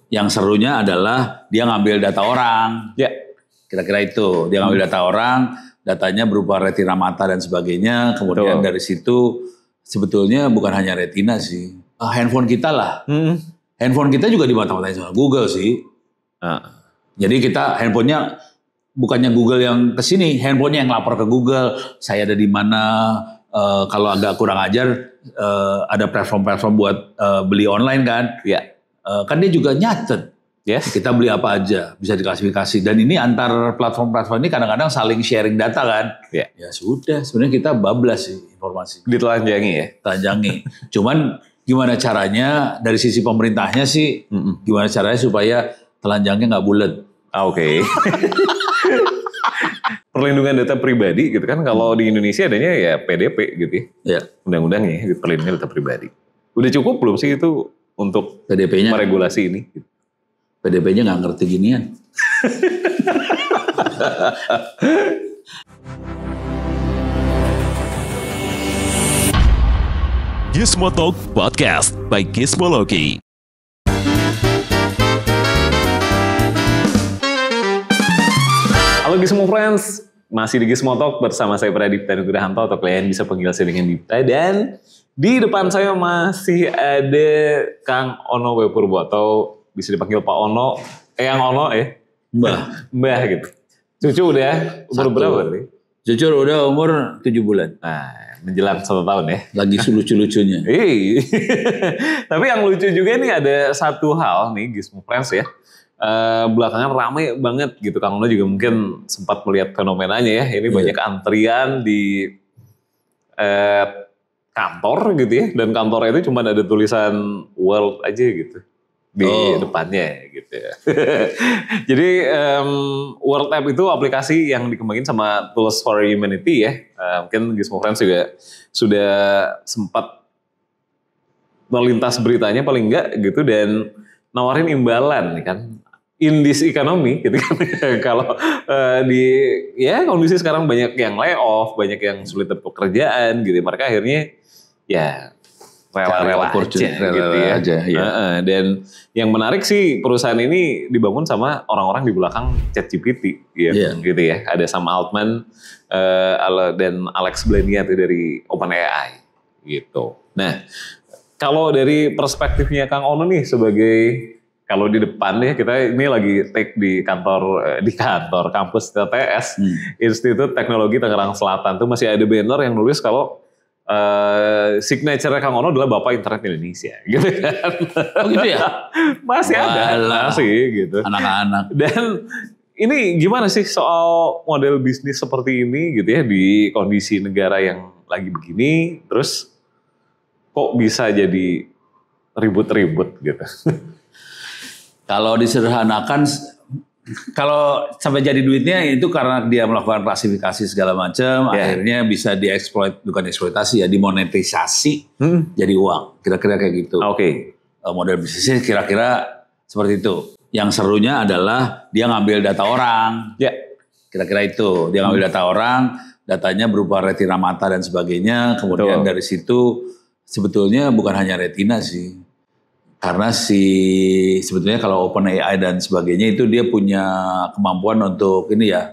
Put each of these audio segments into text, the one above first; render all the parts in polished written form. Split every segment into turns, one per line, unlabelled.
Yang serunya adalah dia ngambil data orang.
Ya.
Kira-kira itu. Dia ngambil data orang, datanya berupa retina mata dan sebagainya. Kemudian dari situ sebetulnya bukan hanya retina sih. Handphone kita lah. Handphone kita juga dimata-matain sama Google sih. Jadi kita handphonenya bukannya Google yang kesini, handphonenya yang lapor ke Google. Saya ada di mana. Kalau agak kurang ajar, ada platform-platform buat beli online kan.
Ya.
Kan dia juga nyatet.
Yes.
Kita beli apa aja, bisa diklasifikasi. Dan ini antar platform-platform ini kadang-kadang saling sharing data kan.
Ya.
Ya sudah, sebenarnya kita bablas sih informasi.
Ditelanjangi ya?
Telanjangi. Cuman gimana caranya dari sisi pemerintahnya sih, gimana caranya supaya telanjangnya nggak bulat.
Oke. Perlindungan data pribadi gitu kan, kalau di Indonesia adanya ya PDP gitu ya. Undang-undangnya perlindungan data pribadi. Udah cukup belum sih itu untuk
PDP-nya
meregulasi ini?
PDP-nya nggak ngerti ginian.
Gizmo Talk Podcast by Gizmology.
Halo Gizmo Friends, masih di Gizmo Talk bersama saya Pradipta Nugrahanto atau kalian bisa panggil saya dengan Dipta, dan di depan saya masih ada Kang Ono W. Purbo atau bisa dipanggil Pak Ono, Eyang Ono ya? Mbah gitu. Cucu udah umur berapa nih?
Cucu udah umur 7 bulan.
Nah, menjelang 1 tahun ya.
Lagi lucu-lucunya.
Tapi yang lucu juga nih ada satu hal nih Gizmo Friends ya. Belakangan ramai banget gitu. Kang Ono juga mungkin sempat melihat fenomenanya ya. Ini banyak antrian di kantor gitu ya. Dan kantornya itu cuma ada tulisan World aja gitu di depannya gitu ya. Jadi World App itu aplikasi yang dikembangin sama Tools for Humanity ya. Mungkin Gizmo Friends juga sudah sempat melintas beritanya paling enggak gitu, dan nawarin imbalan nih kan. In this economy gitu kan. Kalau di ya kondisi sekarang banyak yang layoff, banyak yang sulit dapat pekerjaan gitu. Mereka akhirnya ya rela-rela aja. Dan yang menarik sih perusahaan ini dibangun sama orang-orang di belakang ChatGPT gitu ya. Ada Sam Altman dan Alex Blania itu dari OpenAI gitu. Nah, kalau dari perspektifnya Kang Ono nih sebagai, kalau di depan ya, kita ini lagi take di kantor kampus TTS, Institut Teknologi Tangerang Selatan, tuh masih ada banner yang nulis kalau signature Kang Ono adalah Bapak Internet Indonesia gitu kan.
Oh gitu ya?
Masih ada, masih gitu.
Anak-anak.
Dan ini gimana sih soal model bisnis seperti ini gitu ya, di kondisi negara yang lagi begini, terus kok bisa jadi ribut-ribut gitu?
Kalau disederhanakan, kalau sampai jadi duitnya itu karena dia melakukan klasifikasi segala macam, akhirnya bisa dieksploit, bukan eksploitasi ya, dimonetisasi jadi uang. Kira-kira kayak gitu. Model bisnisnya kira-kira seperti itu. Yang serunya adalah dia ngambil data orang. Kira-kira itu. Dia ngambil data orang, datanya berupa retina mata dan sebagainya. Kemudian dari situ sebetulnya bukan hanya retina sih. Karena sebetulnya kalau OpenAI dan sebagainya itu dia punya kemampuan untuk ini ya,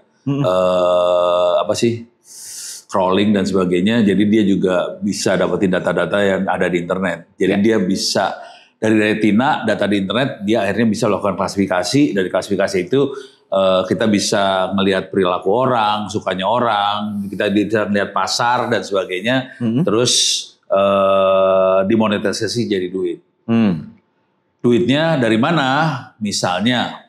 crawling dan sebagainya. Jadi dia juga bisa dapetin data-data yang ada di internet. Jadi dia bisa dari retina, data di internet, dia akhirnya bisa melakukan klasifikasi. Dari klasifikasi itu kita bisa melihat perilaku orang, sukanya orang, kita bisa melihat pasar dan sebagainya. Terus dimonetisasi jadi duit. Duitnya dari mana? Misalnya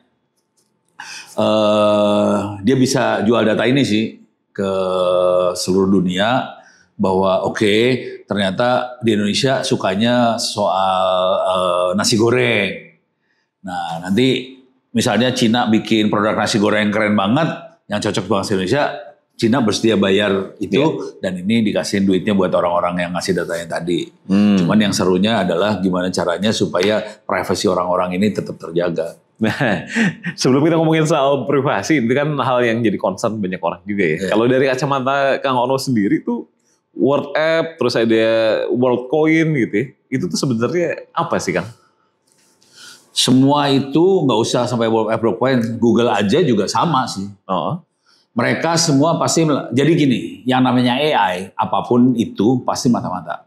dia bisa jual data ini sih ke seluruh dunia bahwa ternyata di Indonesia sukanya soal nasi goreng. Nah nanti misalnya Cina bikin produk nasi goreng keren banget yang cocok bangsa Indonesia, Cina bersedia bayar itu dan ini dikasihin duitnya buat orang-orang yang ngasih datanya tadi. Cuman yang serunya adalah gimana caranya supaya privasi orang-orang ini tetap terjaga.
Nah, sebelum kita ngomongin soal privasi, itu kan hal yang jadi concern banyak orang juga ya. Kalau dari kacamata Kang Ono sendiri tuh, World App, terus ada World Coin gitu ya, itu tuh sebenarnya apa sih Kang?
Semua itu nggak usah sampai World Wide Web, Google aja juga sama sih.
Oh.
Mereka semua pasti, jadi gini, yang namanya AI, apapun itu pasti mata-mata.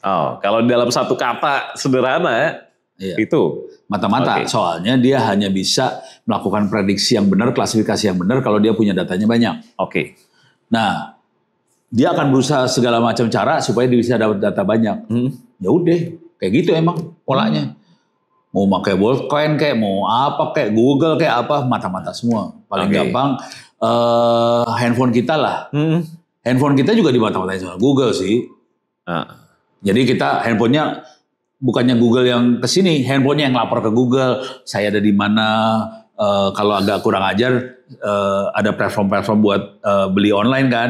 Oh, kalau dalam satu kata sederhana itu
mata-mata. Soalnya dia hanya bisa melakukan prediksi yang benar, klasifikasi yang benar kalau dia punya datanya banyak. Nah, dia akan berusaha segala macam cara supaya dia bisa dapat data banyak. Ya udah, kayak gitu emang polanya. Mau pakai Worldcoin kayak, mau apa kayak, Google kayak apa, mata-mata semua. Paling gampang handphone kita lah. Handphone kita juga dimata-matain sama Google sih. Jadi kita handphonenya bukannya Google yang kesini, handphonenya yang lapor ke Google. Saya ada di mana, kalau agak kurang ajar, ada platform-platform buat beli online kan.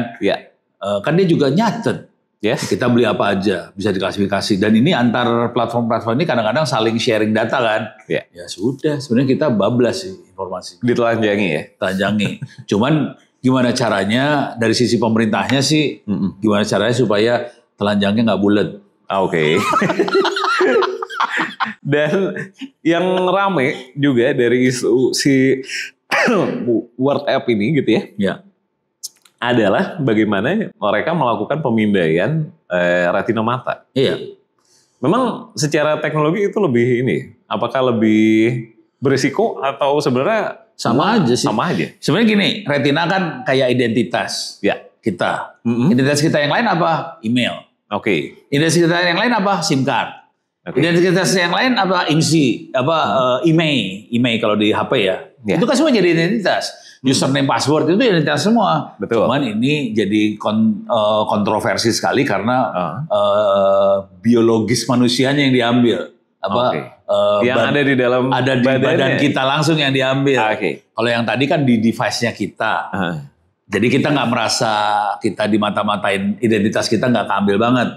Kan dia juga nyatet. Kita beli apa aja, bisa diklasifikasi. Dan ini antar platform-platform ini kadang-kadang saling sharing data kan. Ya sudah, sebenarnya kita bablas sih informasi.
Ditelanjangi ya?
Telanjangi. Cuman gimana caranya dari sisi pemerintahnya sih, gimana caranya supaya telanjangnya nggak bulat.
Dan yang rame juga dari isu si World App ini gitu ya, adalah bagaimana mereka melakukan pemindaian retina mata. Memang secara teknologi itu lebih apakah lebih berisiko atau sebenarnya
sama aja sih?
Sama aja.
Sebenarnya gini, retina kan kayak identitas kita. Identitas kita yang lain apa? Email. Identitas kita yang lain apa? SIM card. Identitas yang lain apa? IMSI, email kalau di HP ya. Itu kan semua jadi identitas. Username, password itu identitas semua. Cuman ini jadi kontroversi sekali karena biologis manusianya yang diambil.
Yang ada di dalam
badan kita langsung yang diambil. Kalau yang tadi kan di device-nya kita. Jadi kita nggak merasa kita dimata-matain, identitas kita nggak keambil banget.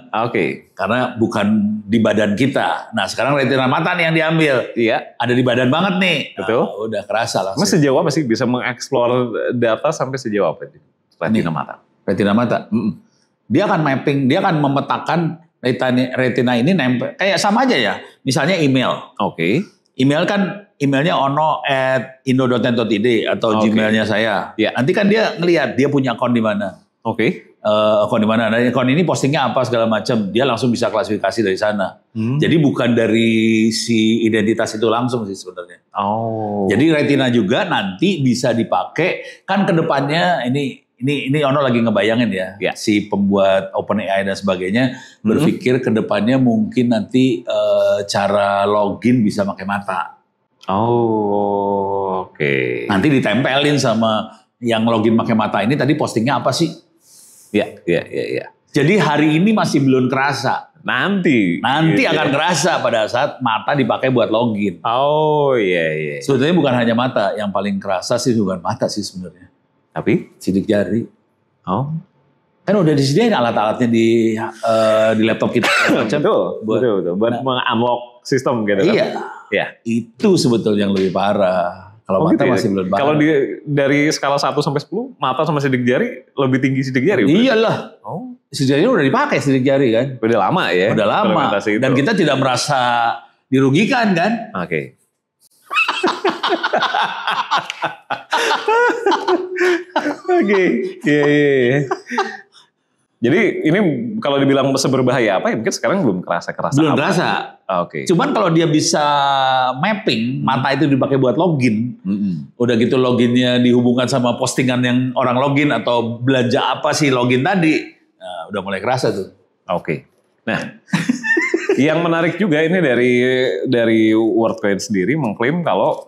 Karena bukan di badan kita. Nah sekarang retina mata nih yang diambil. Ada di badan banget nih. Udah kerasa langsung.
Mas sejauh apa sih bisa mengeksplor data sampai sejauh apa? Retina mata.
Retina mata. Dia akan mapping, dia akan memetakan retina ini nempel. Kayak sama aja ya. Misalnya email. Email kan emailnya ono@indo.net.id atau Gmailnya saya. Nanti kan dia ngelihat dia punya akun di mana. Akun di mana. Dan akun ini postingnya apa segala macam. Dia langsung bisa klasifikasi dari sana. Jadi bukan dari si identitas itu langsung sih sebenarnya. Jadi retina juga nanti bisa dipakai kan ke depannya ini Ono lagi ngebayangin ya. Si pembuat OpenAI dan sebagainya berpikir ke depannya mungkin nanti cara login bisa pakai mata. Nanti ditempelin sama yang login pakai mata ini tadi postingnya apa sih? Jadi hari ini masih belum kerasa. Nanti akan kerasa pada saat mata dipakai buat login. Sebetulnya bukan hanya mata, yang paling kerasa sih bukan mata sih sebenarnya.
Tapi
sidik jari. Kan udah disediain alat-alatnya di laptop kita.
Betul. Buat mengunlock sistem gitu kan.
Itu sebetulnya yang lebih parah. Kalau mata masih belum parah.
Kalau dari skala 1 sampai 10, mata sama sidik jari lebih tinggi sidik jari?
Iyalah. Sidik jari udah dipakai sidik jari kan.
Udah lama ya?
Udah lama. Dan kita tidak merasa dirugikan kan.
Jadi ini kalau dibilang seberbahaya apa ya mungkin sekarang belum kerasa.
Belum kerasa. Cuman kalau dia bisa mapping mata itu dipakai buat login, udah gitu loginnya dihubungkan sama postingan yang orang login atau belanja apa sih login tadi, nah, udah mulai kerasa tuh.
Nah, yang menarik juga ini dari Worldcoin sendiri mengklaim kalau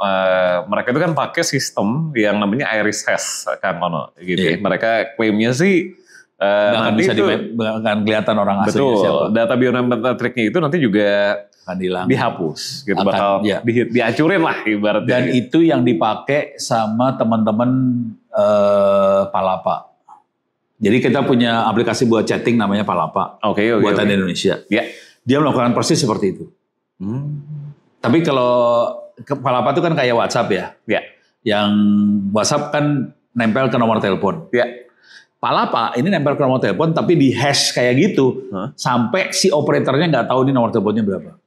mereka itu kan pakai sistem yang namanya iris hash kan Ono gitu. Mereka klaimnya sih
nanti bisa akan kelihatan orang aslinya siapa.
Data biometriknya itu nanti juga
akan hilang,
dihapus, gitu bakal dihancurin lah ibaratnya.
Dan itu yang dipakai sama teman-teman Palapa. Jadi kita punya aplikasi buat chatting namanya Palapa, buatan Indonesia. Dia melakukan persis seperti itu. Tapi kalau Palapa itu kan kayak WhatsApp ya. Yang WhatsApp kan nempel ke nomor telepon. Palapa ini nempel ke nomor telepon tapi di hash kayak gitu sampai si operatornya nggak tahu ini nomor teleponnya berapa.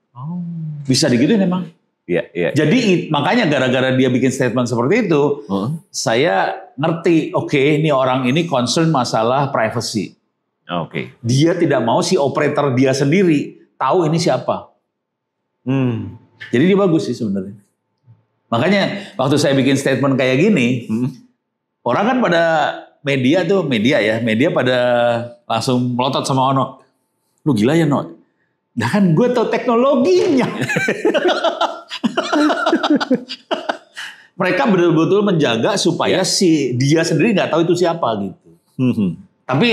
Bisa digituin emang.
Iya.
Jadi makanya gara-gara dia bikin statement seperti itu, saya ngerti, oke, ini orang ini concern masalah privacy.
Oke.
Dia tidak mau si operator dia sendiri tahu ini siapa. Jadi dia bagus sih sebenarnya. Makanya waktu saya bikin statement kayak gini, orang kan pada media pada langsung melotot sama Ono. Lu gila ya, No? Nah kan gue tau teknologinya. Mereka betul-betul menjaga supaya si dia sendiri nggak tahu itu siapa gitu. Tapi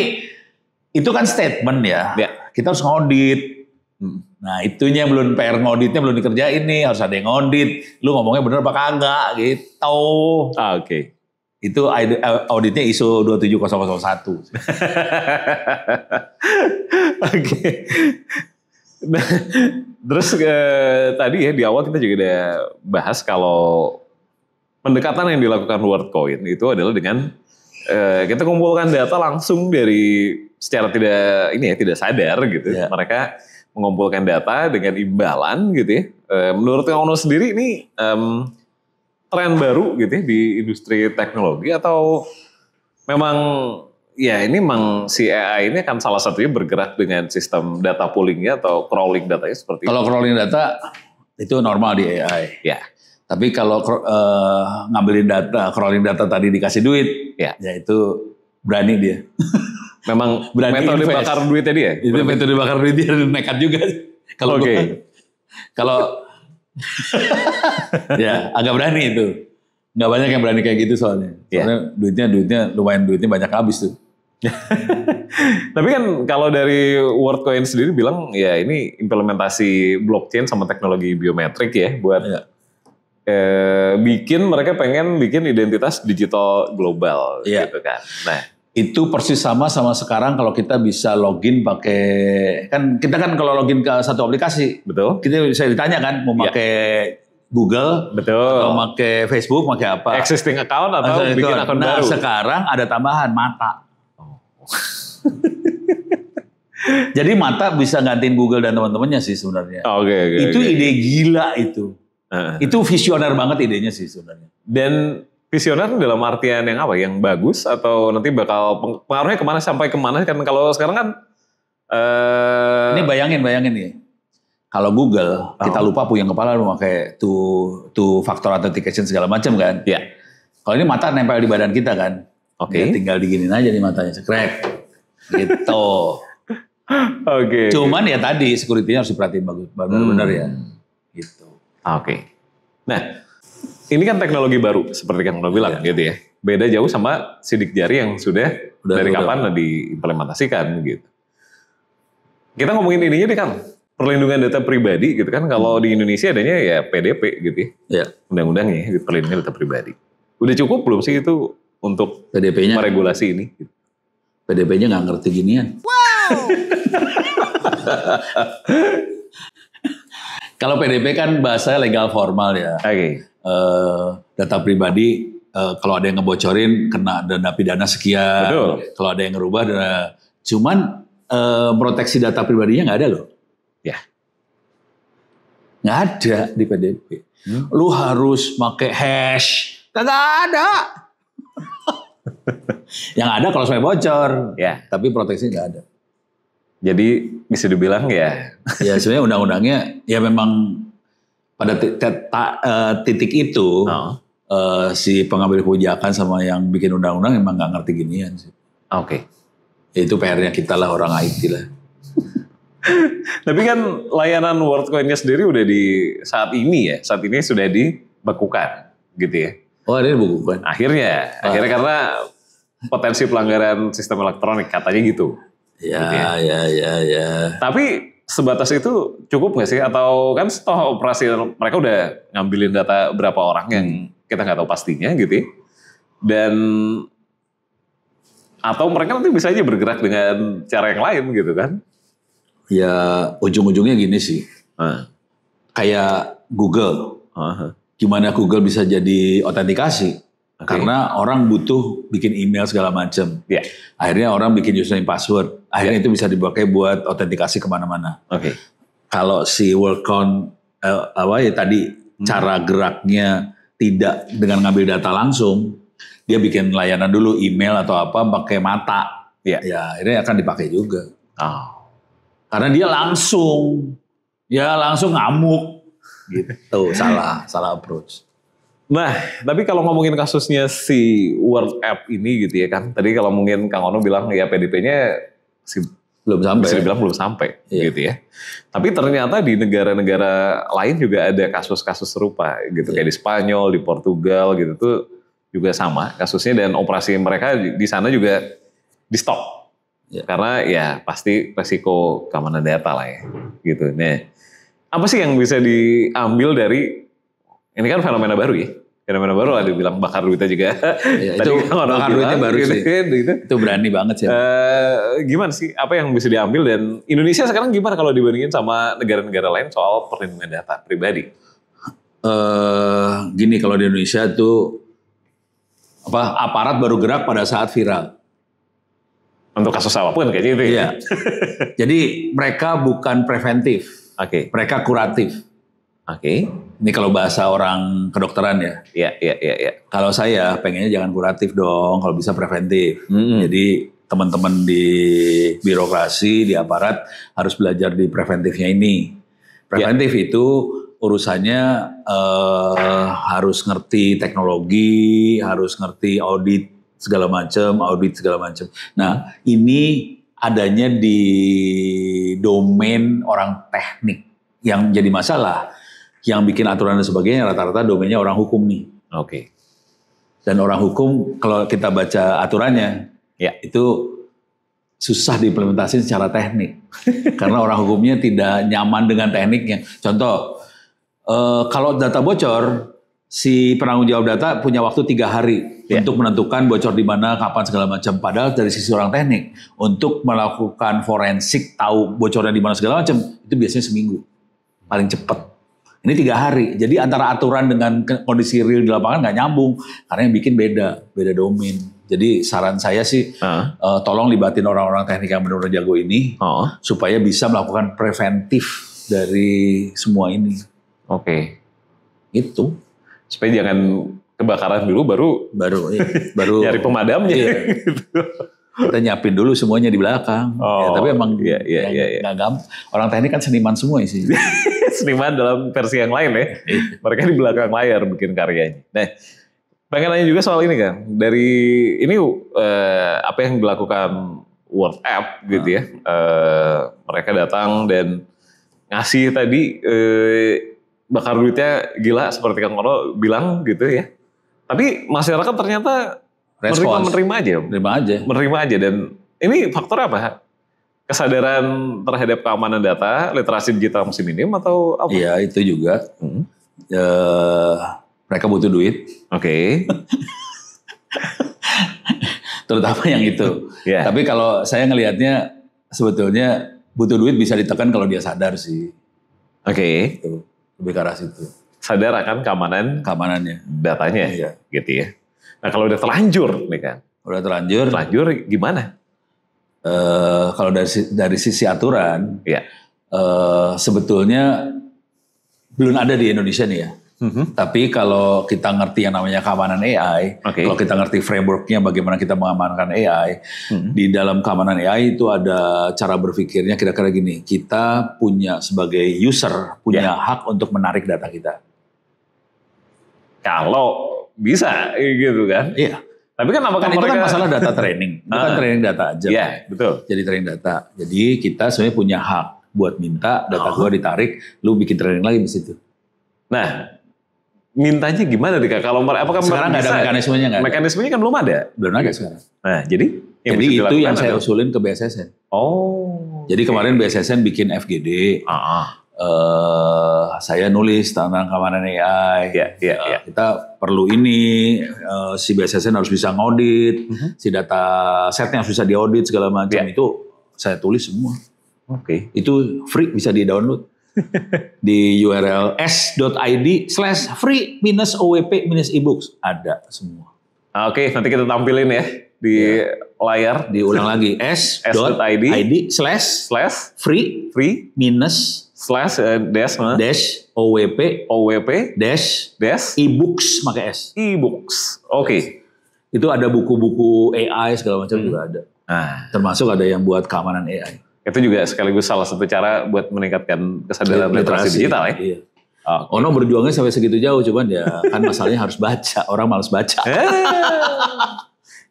itu kan statement ya. Kita harus ngaudit. Nah itunya belum PR ngauditnya belum dikerjain nih. Harus ada yang ngaudit. Lu ngomongnya bener apa kagak gitu.
Oke.
Itu auditnya ISO 27001.
Oke. Nah, terus tadi ya di awal kita juga udah bahas kalau pendekatan yang dilakukan WorldCoin itu adalah dengan kita kumpulkan data langsung dari secara tidak sadar gitu. Yeah. Mereka mengumpulkan data dengan imbalan gitu ya. Menurut Kang Ono sendiri ini tren baru gitu ya di industri teknologi atau memang ya ini memang si AI ini kan salah satunya bergerak dengan sistem data poolingnya atau crawling datanya seperti itu.
Kalau crawling data itu normal di AI.
Ya.
Tapi kalau ngambilin data, crawling data tadi dikasih duit, ya itu berani dia.
Memang
berani
metode bakar duit tadi ya?
Itu metode bakar duit dia nekat juga. Kalau kalau ya agak berani itu. Nggak banyak yang berani kayak gitu soalnya. Soalnya duitnya banyak habis tuh.
Tapi kan kalau dari WorldCoin sendiri bilang ya ini implementasi blockchain sama teknologi biometrik ya buat mereka pengen bikin identitas digital global gitu kan. Nah
itu persis sama sekarang kalau kita bisa login pakai kita kalau login ke satu aplikasi,
betul.
Kita bisa ditanya kan mau pakai Google,
betul.
Atau pakai Facebook, pakai apa?
Existing account atau bikin akun baru.
Nah sekarang ada tambahan mata. Jadi mata bisa gantiin Google dan teman-temannya sih sebenarnya. Itu ide gila itu. Itu visioner banget idenya sih sebenarnya.
Dan visioner dalam artian yang apa? Yang bagus atau nanti bakal pengaruhnya kemana sampai kemana? Kan kalau sekarang kan
ini bayangin nih. Kalau Google kita lupa puyeng kepala lu pakai two factor authentication segala macam kan.
Iya.
Kalau ini mata nempel di badan kita kan.
Oke.
Tinggal diginin aja nih matanya, cekrek. Gitu.
Oke.
Cuman ya tadi security-nya harus diperhatiin bagus, benar-benar ya. Gitu.
Oke. Nah, ini kan teknologi baru seperti yang lo bilang gitu ya. Beda jauh sama sidik jari yang sudah dari kapan diimplementasikan gitu. Kita ngomongin ininya deh Kang. Perlindungan data pribadi gitu kan. Kalau di Indonesia adanya ya PDP gitu ya. Undang-undangnya perlindungan data pribadi. Udah cukup belum sih itu untuk
PDP-nya
meregulasi ini?
PDP-nya nggak ngerti ginian. Wow. Kalau PDP kan bahasa legal formal ya.
Oke.
Data pribadi kalau ada yang ngebocorin kena denda pidana sekian.
Betul.
Kalau ada yang ngerubah cuman proteksi data pribadinya nggak ada loh.
Ya.
Nggak ada di PDP. Lu harus pakai hash. Nggak ada. Yang ada kalau sampai bocor.
Ya.
Tapi proteksi nggak ada.
Jadi bisa dibilang ya.
Ya sebenarnya undang-undangnya ya memang pada titik itu si pengambil kebijakan sama yang bikin undang-undang memang nggak ngerti ginian sih.
Oke.
Ya, itu PR-nya kita lah orang IT lah.
Tapi kan layanan WorldCoin-nya sendiri udah saat ini sudah dibekukan gitu ya.
Oh ada dibekukan.
Akhirnya karena potensi pelanggaran sistem elektronik katanya gitu.
Ya.
Tapi sebatas itu cukup nggak sih? Atau kan setelah operasi mereka udah ngambilin data berapa orang yang kita nggak tahu pastinya gitu ya. Dan atau mereka nanti bisa aja bergerak dengan cara yang lain gitu kan?
Ya ujung-ujungnya gini sih. Kayak Google. Gimana Google bisa jadi autentikasi? Karena orang butuh bikin email segala macam.
Yeah.
Akhirnya orang bikin username password. Akhirnya itu bisa dipakai buat autentikasi kemana-mana.
Kalau
si WorldCoin tadi cara geraknya tidak dengan ngambil data langsung, dia bikin layanan dulu email atau apa pakai mata.
Iya.
Ya, ini akan dipakai juga.
Oh.
Karena dia langsung ngamuk gitu. salah approach.
Nah, tapi kalau ngomongin kasusnya si World App ini gitu ya kan. Tadi kalau mungkin Kang Ono bilang ya PDP-nya
Belum sampai.
bisa dibilang belum sampai
Iya.
gitu ya. Tapi ternyata di negara-negara lain juga ada kasus-kasus serupa gitu. Kayak di Spanyol, di Portugal gitu tuh juga sama kasusnya dan operasi mereka di sana juga di stop.
Iya.
Karena ya pasti resiko keamanan data lah ya gitu. Nah, apa sih yang bisa diambil dari ini kan fenomena baru ya? Fenomena baru ada bilang bakar duitnya juga.
Ya, itu bakar duitnya baru sih.
Gitu.
Itu berani banget sih.
Gimana sih? Apa yang bisa diambil dan Indonesia sekarang gimana kalau dibandingin sama negara-negara lain soal perlindungan data pribadi?
Gini, kalau di Indonesia tuh aparat baru gerak pada saat viral.
Untuk kasus apapun kayaknya itu ya?
Iya. Jadi mereka bukan preventif,
Oke.
mereka kuratif.
Oke.
Ini kalau bahasa orang kedokteran ya.
Iya.
Kalau saya pengennya jangan kuratif dong, kalau bisa preventif. Jadi teman-teman di birokrasi, di aparat harus belajar di preventifnya ini. Preventif itu urusannya harus ngerti teknologi, harus ngerti audit segala macam. Nah, ini adanya di domain orang teknik. Yang jadi masalah, yang bikin aturan dan sebagainya rata-rata domainnya orang hukum nih.
Oke.
Dan orang hukum kalau kita baca aturannya,
Ya.
itu susah diimplementasi secara teknik. Karena orang hukumnya tidak nyaman dengan tekniknya. Contoh, kalau data bocor, si penanggung jawab data punya waktu 3 hari untuk menentukan bocor di mana, kapan segala macam. Padahal dari sisi orang teknik, untuk melakukan forensik, tahu bocornya di mana segala macam, itu biasanya seminggu. Paling cepat. Ini 3 hari. Jadi antara aturan dengan kondisi real di lapangan nggak nyambung. Karena yang bikin beda domain. Jadi saran saya sih, tolong libatin orang-orang teknik yang benar-benar jago ini, supaya bisa melakukan preventif dari semua ini.
Oke.
Itu.
Supaya jangan kebakaran dulu baru nyari pemadamnya.
Iya. Kita nyiapin dulu semuanya di belakang. Ya, tapi emang nggak gampang. Orang teknik kan seniman semua sih.
Seniman dalam versi yang lain ya. Mereka di belakang layar bikin karyanya. Nah, pengen nanya juga soal ini kan. Dari ini apa yang dilakukan World App gitu ya. Mereka datang dan ngasih tadi bakar duitnya gila seperti Kang Ono bilang gitu ya. Tapi masyarakat ternyata menerima aja dan ini faktor apa? Kesadaran terhadap keamanan data, literasi digital masih minim atau apa?
Iya, itu juga. Mereka butuh duit.
Oke.
Terutama yang itu.
Yeah.
Tapi kalau saya ngelihatnya sebetulnya butuh duit bisa ditekan kalau dia sadar sih.
Oke.
Itu, lebih ke arah situ.
Sadar akan keamanannya, datanya, gitu ya. Nah kalau udah terlanjur nih kan, terlanjur gimana?
Kalau dari sisi aturan, sebetulnya belum ada di Indonesia nih ya. Tapi kalau kita ngerti yang namanya keamanan AI, kalau kita ngerti frameworknya bagaimana kita mengamankan AI, di dalam keamanan AI itu ada cara berpikirnya kira-kira gini, kita punya sebagai user, punya hak untuk menarik data kita.
Kalau bisa gitu kan.
Iya.
Tapi kan apakah
itu kan masalah data training, bukan training data aja.
Iya, betul.
Jadi training data. Jadi kita sebenarnya punya hak buat minta data gua ditarik, lu bikin training lagi di situ.
Nah, mintanya gimana nih Kak? Kalau apakah
sekarang nggak ada mekanismenya nggak?
Mekanismenya kan belum ada.
Belum ada sekarang.
Nah, jadi
itu yang saya usulin ke BSSN. Jadi kemarin BSSN bikin FGD. Saya nulis tentang keamanan AI. Kita perlu ini, si BSSN harus bisa ngaudit, si data setnya harus bisa diaudit segala macam itu saya tulis semua. Itu free, bisa di-download di URL s.id/free-owp-ebooks ada semua.
Nanti kita tampilin ya di layar.
Diulang lagi s.id/free-dash OWP
dash
ebooks pakai S.
ebooks. Oke.
Itu ada buku-buku AI segala macam juga ada.
Nah,
Termasuk ada yang buat keamanan AI.
itu juga sekaligus salah satu cara buat meningkatkan kesadaran literasi digital ya.
Iya. Ono berjuangnya sampai segitu jauh, cuman ya kan masalahnya harus baca. Orang malas baca.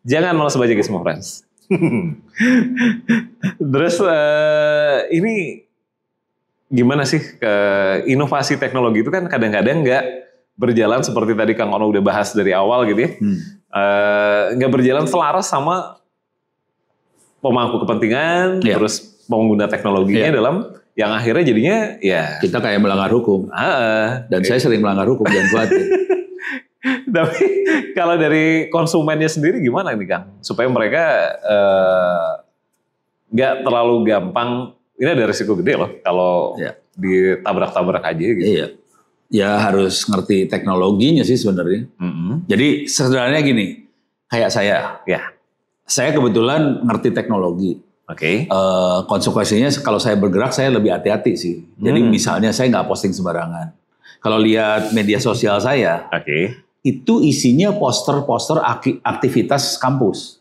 Jangan malas baca guys, friends. Terus ini gimana sih inovasi teknologi itu kan kadang-kadang nggak berjalan seperti tadi Kang Ono udah bahas dari awal gitu ya. Nggak berjalan selaras sama pemangku kepentingan, terus pengguna teknologinya dalam yang akhirnya jadinya ya
kita kayak melanggar hukum. Dan saya sering melanggar hukum dan khawatir.
Tapi kalau dari konsumennya sendiri gimana nih Kang? Supaya mereka nggak terlalu gampang, ini ada risiko gede loh kalau ditabrak-tabrak aja gitu.
Iya. Ya harus ngerti teknologinya sih sebenarnya. Jadi sederhananya gini, kayak saya.
Ya.
Saya kebetulan ngerti teknologi.
Oke.
Konsekuensinya kalau saya bergerak saya lebih hati-hati sih. Jadi misalnya saya nggak posting sembarangan. Kalau lihat media sosial saya, itu isinya poster-poster aktivitas kampus.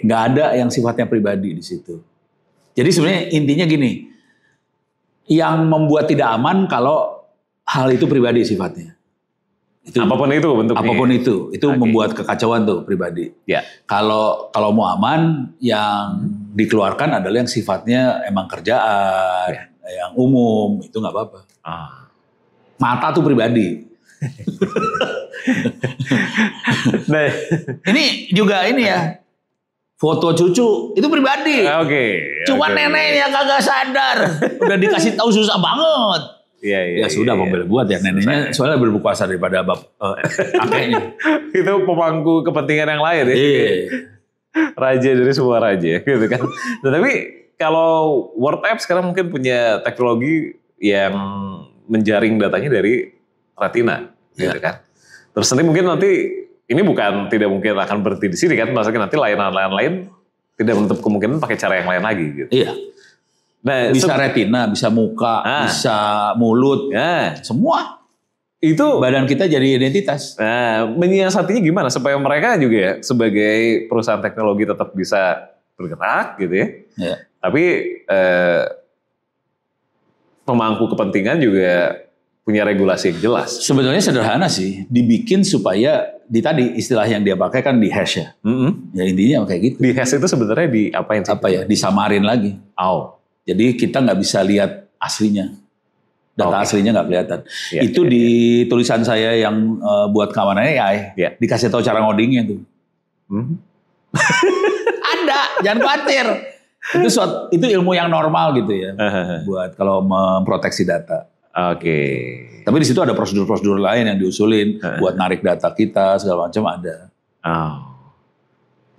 Nggak ada yang sifatnya pribadi di situ. Jadi sebenarnya intinya gini, yang membuat tidak aman kalau hal itu pribadi sifatnya. Itu,
apapun itu bentuknya.
Apapun itu membuat kekacauan tuh pribadi.
Ya.
Kalau mau aman, yang dikeluarkan adalah yang sifatnya emang kerjaan, yang umum, itu nggak apa-apa. Mata tuh pribadi.
Nah,
ini juga ini ya, foto cucu itu pribadi. Cuma nenek yang kagak sadar, udah dikasih tahu susah banget.
Iya.
Sudah mobil buat ya neneknya soalnya lebih berkuasa daripada kakeknya.
Itu pemangku kepentingan yang lain ya.
Iya.
Raja dari semua raja gitu kan. Nah, tapi kalau WordApp sekarang mungkin punya teknologi yang menjaring datanya dari retina gitu kan. Terus nanti mungkin ini tidak mungkin akan berhenti di sini kan. Maksudnya nanti layanan-layanan lain tidak menutup kemungkinan pakai cara yang lain lagi gitu.
Iya. Nah, bisa retina, bisa muka, bisa mulut, semua. Itu badan kita jadi identitas.
Nah, menyiasatinya gimana supaya mereka juga ya sebagai perusahaan teknologi tetap bisa bergerak gitu ya. Tapi pemangku kepentingan juga punya regulasi yang jelas.
Sebenarnya sederhana sih, dibikin supaya tadi istilah yang dia pakai kan di hash ya. Ya intinya kayak gitu.
Di hash itu sebenarnya di apain sih?
Disamarin lagi. Jadi kita nggak bisa lihat aslinya, data aslinya nggak kelihatan. Itu di tulisan saya yang buat keamanan AI, dikasih tahu cara ngodingnya tuh. Ada, jangan khawatir. Itu ilmu yang normal gitu ya, buat kalau memproteksi data. Tapi di situ ada prosedur-prosedur lain yang diusulin buat narik data kita segala macam ada.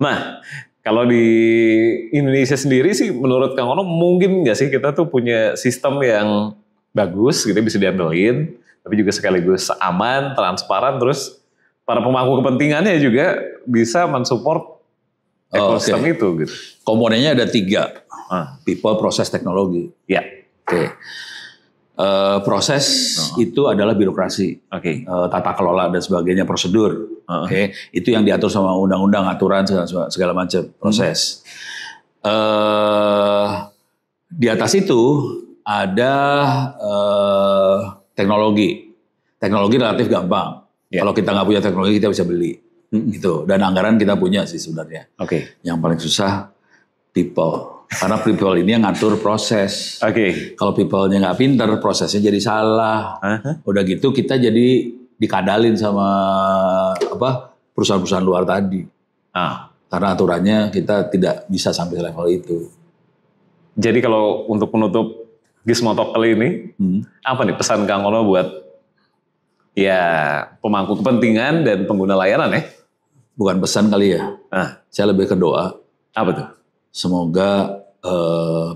Nah. Kalau di Indonesia sendiri sih menurut Kang Ono mungkin nggak sih kita tuh punya sistem yang bagus gitu bisa diandelin tapi juga sekaligus aman, transparan terus para pemangku kepentingannya juga bisa mensupport ekosistem itu gitu.
Komponennya ada 3. People, proses, teknologi.
Ya.
Proses itu adalah birokrasi, tata kelola dan sebagainya, prosedur. Itu yang diatur sama undang-undang, aturan segala macam proses. Di atas itu ada teknologi. Teknologi relatif gampang. Kalau kita nggak punya teknologi kita bisa beli, gitu. Dan anggaran kita punya sih sebenarnya. Yang paling susah people. Karena people ini yang ngatur proses. Kalau people-nya nggak pinter, prosesnya jadi salah. Udah gitu kita jadi dikadalin sama perusahaan-perusahaan luar tadi. Karena aturannya kita tidak bisa sampai level itu.
Jadi kalau untuk menutup Gizmo Talk kali ini, apa nih pesan Kang Ono buat pemangku kepentingan dan pengguna layanan ya?
Bukan pesan kali ya. Saya lebih ke doa.
Apa tuh?
Semoga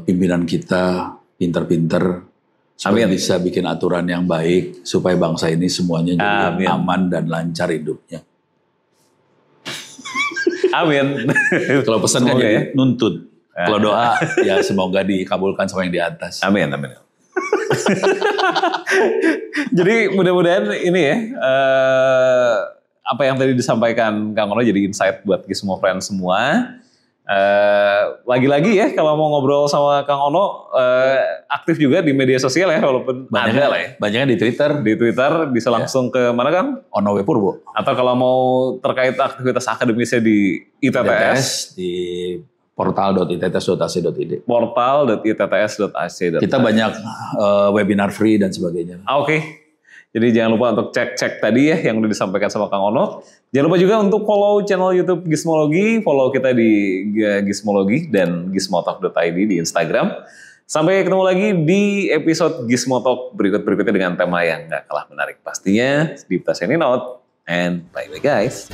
pimpinan kita pinter-pinter supaya bisa bikin aturan yang baik supaya bangsa ini semuanya jadi aman dan lancar hidupnya.
Amin.
Kalau pesan kan jadi nuntut. Kalau doa ya semoga dikabulkan sama yang di atas.
Amin. Jadi mudah-mudahan ini ya, apa yang tadi disampaikan Kang Ono jadi insight buat semua friends semua. Lagi-lagi ya kalau mau ngobrol sama Kang Ono, aktif juga di media sosial ya, walaupun ada lah ya.
Banyaknya di Twitter.
Di Twitter bisa langsung ke mana Kang?
Ono W Purbo.
Atau kalau mau terkait aktivitas akademisnya di ITTS.
Di portal.itts.ac.id.
Portal.itts.ac.id.
Kita banyak webinar free dan sebagainya.
Oke. Jadi jangan lupa untuk cek-cek tadi ya yang udah disampaikan sama Kang Ono. Jangan lupa juga untuk follow channel YouTube Gizmologi, follow kita di Gizmologi dan gizmotalk.id di Instagram. Sampai ketemu lagi di episode Gizmotalk berikutnya dengan tema yang gak kalah menarik pastinya. Deep signing out and bye-bye guys.